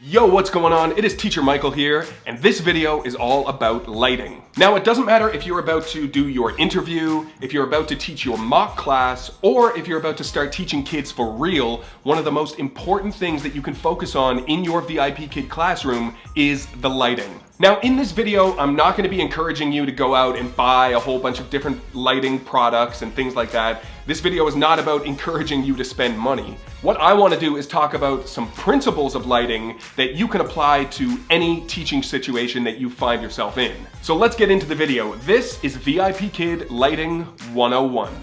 Yo, what's going on? It is Teacher Michael here, and this video is all about lighting. Now, it doesn't matter if you're about to do your interview, if you're about to teach your mock class, or if you're about to start teaching kids for real, one of the most important things that you can focus on in your VIPKid classroom is the lighting. Now, in this video, I'm not going to be encouraging you to go out and buy a whole bunch of different lighting products and things like that. This video is not about encouraging you to spend money. What I want to do is talk about some principles of lighting that you can apply to any teaching situation that you find yourself in. So let's get into the video. This is VIPKid Lighting 101.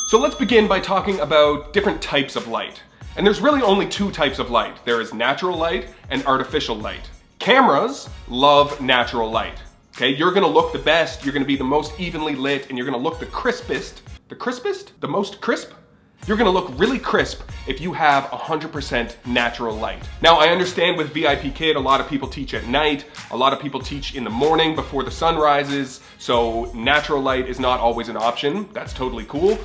So let's begin by talking about different types of light. And there's really only two types of light. There is natural light and artificial light. Cameras love natural light. Okay, you're gonna look the best, you're gonna be the most evenly lit, and you're gonna look the crispest. The crispest? The most crisp? You're gonna look really crisp if you have 100% natural light. Now, I understand with VIPKid, a lot of people teach at night, a lot of people teach in the morning before the sun rises, so natural light is not always an option. That's totally cool.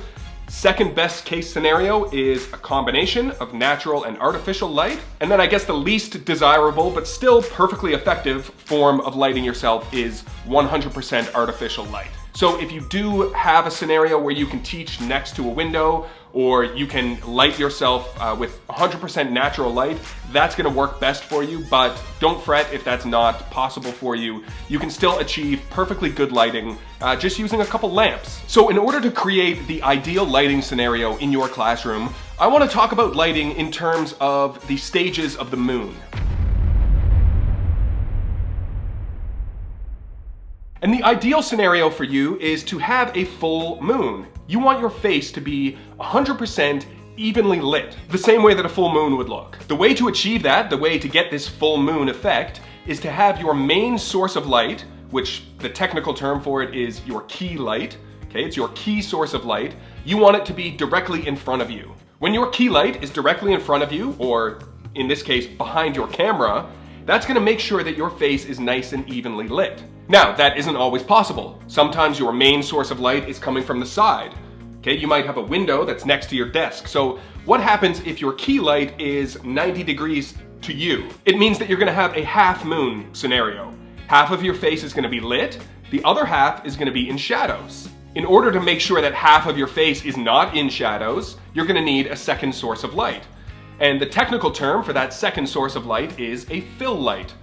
Second best case scenario is a combination of natural and artificial light. And then I guess the least desirable, but still perfectly effective form of lighting yourself is 100% artificial light. So if you do have a scenario where you can teach next to a window, or you can light yourself with 100% natural light, that's gonna work best for you, but don't fret if that's not possible for you. You can still achieve perfectly good lighting just using a couple lamps. So in order to create the ideal lighting scenario in your classroom, I wanna talk about lighting in terms of the stages of the moon. And the ideal scenario for you is to have a full moon. You want your face to be 100% evenly lit, the same way that a full moon would look. The way to achieve that, the way to get this full moon effect, is to have your main source of light, which the technical term for it is your key light. Okay, it's your key source of light. You want it to be directly in front of you. When your key light is directly in front of you, or in this case, behind your camera, that's gonna make sure that your face is nice and evenly lit. Now, that isn't always possible. Sometimes your main source of light is coming from the side. Okay, you might have a window that's next to your desk. So what happens if your key light is 90 degrees to you? It means that you're gonna have a half moon scenario. Half of your face is gonna be lit, the other half is gonna be in shadows. In order to make sure that half of your face is not in shadows, you're gonna need a second source of light. And the technical term for that second source of light is a fill light.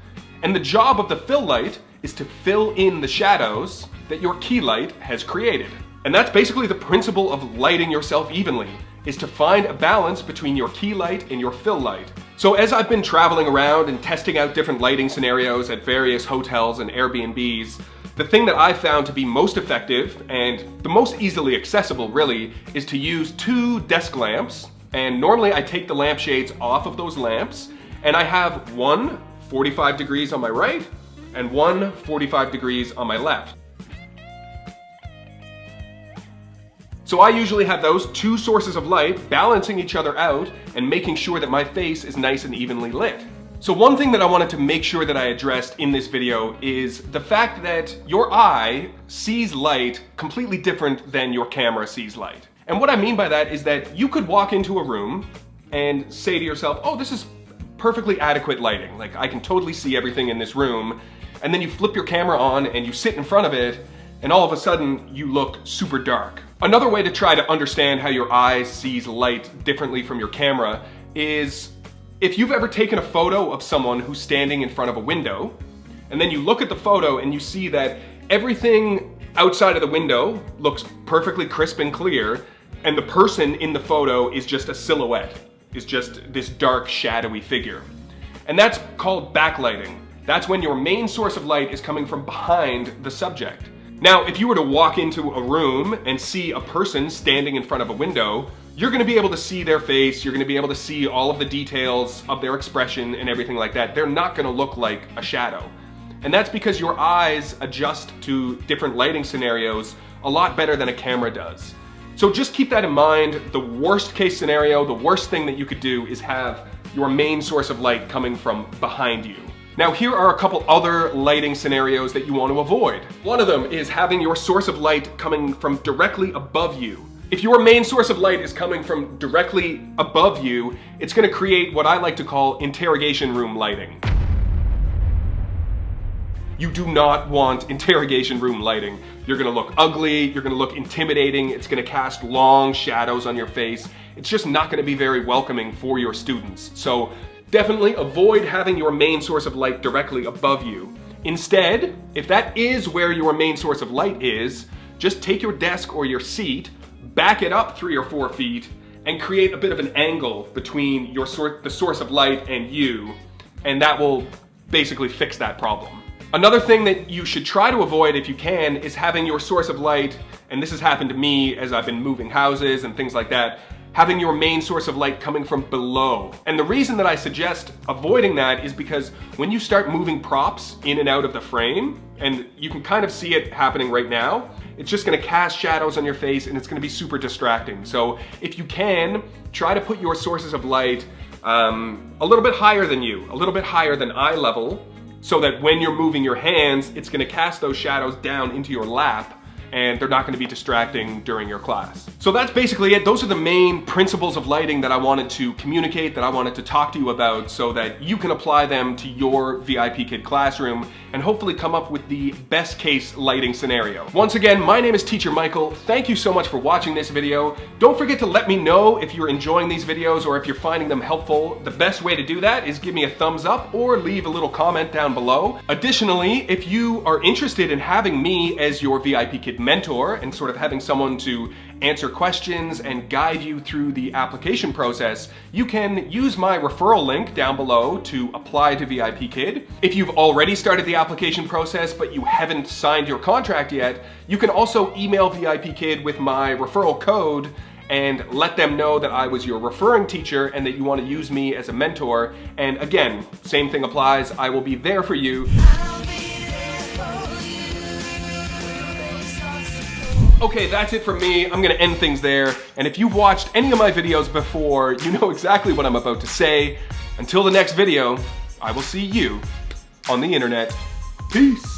And the job of the fill light is to fill in the shadows that your key light has created. And that's basically the principle of lighting yourself evenly, is to find a balance between your key light and your fill light. So as I've been traveling around and testing out different lighting scenarios at various hotels and Airbnbs, the thing that I found to be most effective and the most easily accessible really is to use two desk lamps. And normally I take the lampshades off of those lamps, and I have one 45 degrees on my right and one 45 degrees on my left. So I usually have those two sources of light balancing each other out and making sure that my face is nice and evenly lit. So one thing that I wanted to make sure that I addressed in this video is the fact that your eye sees light completely different than your camera sees light. And what I mean by that is that you could walk into a room and say to yourself, oh, this is perfectly adequate lighting. Like, I can totally see everything in this room. And then you flip your camera on and you sit in front of it, and all of a sudden you look super dark. Another way to try to understand how your eye sees light differently from your camera is if you've ever taken a photo of someone who's standing in front of a window, and then you look at the photo and you see that everything outside of the window looks perfectly crisp and clear, and the person in the photo is just a silhouette, is just this dark, shadowy figure. And that's called backlighting. That's when your main source of light is coming from behind the subject. Now, if you were to walk into a room and see a person standing in front of a window, you're gonna be able to see their face, you're gonna be able to see all of the details of their expression and everything like that. They're not gonna look like a shadow. And that's because your eyes adjust to different lighting scenarios a lot better than a camera does. So just keep that in mind. The worst case scenario, the worst thing that you could do is have your main source of light coming from behind you. Now, here are a couple other lighting scenarios that you want to avoid. One of them is having your source of light coming from directly above you. If your main source of light is coming from directly above you, it's gonna create what I like to call interrogation room lighting. You do not want interrogation room lighting. You're gonna look ugly, you're gonna look intimidating, it's gonna cast long shadows on your face. It's just not gonna be very welcoming for your students. So definitely avoid having your main source of light directly above you. Instead, if that is where your main source of light is, just take your desk or your seat, back it up 3 or 4 feet, and create a bit of an angle between the source of light and you, and that will basically fix that problem. Another thing that you should try to avoid if you can is having your source of light, and this has happened to me as I've been moving houses and things like that, having your main source of light coming from below. And the reason that I suggest avoiding that is because when you start moving props in and out of the frame, and you can kind of see it happening right now, it's just gonna cast shadows on your face and it's gonna be super distracting. So if you can, try to put your sources of light a little bit higher than you, a little bit higher than eye level, so that when you're moving your hands, it's gonna cast those shadows down into your lap and they're not gonna be distracting during your class. So that's basically it. Those are the main principles of lighting that I wanted to communicate, that I wanted to talk to you about so that you can apply them to your VIPKid classroom and hopefully come up with the best case lighting scenario. Once again, my name is Teacher Michael. Thank you so much for watching this video. Don't forget to let me know if you're enjoying these videos or if you're finding them helpful. The best way to do that is give me a thumbs up or leave a little comment down below. Additionally, if you are interested in having me as your VIPKid mentor and sort of having someone to answer questions and guide you through the application process, you can use my referral link down below to apply to VIPKid. If you've already started the application process but you haven't signed your contract yet, you can also email VIPKid with my referral code and let them know that I was your referring teacher and that you want to use me as a mentor. And again, same thing applies. I will be there for you. Okay, that's it for me. I'm gonna end things there. And if you've watched any of my videos before, you know exactly what I'm about to say. Until the next video, I will see you on the internet. Peace.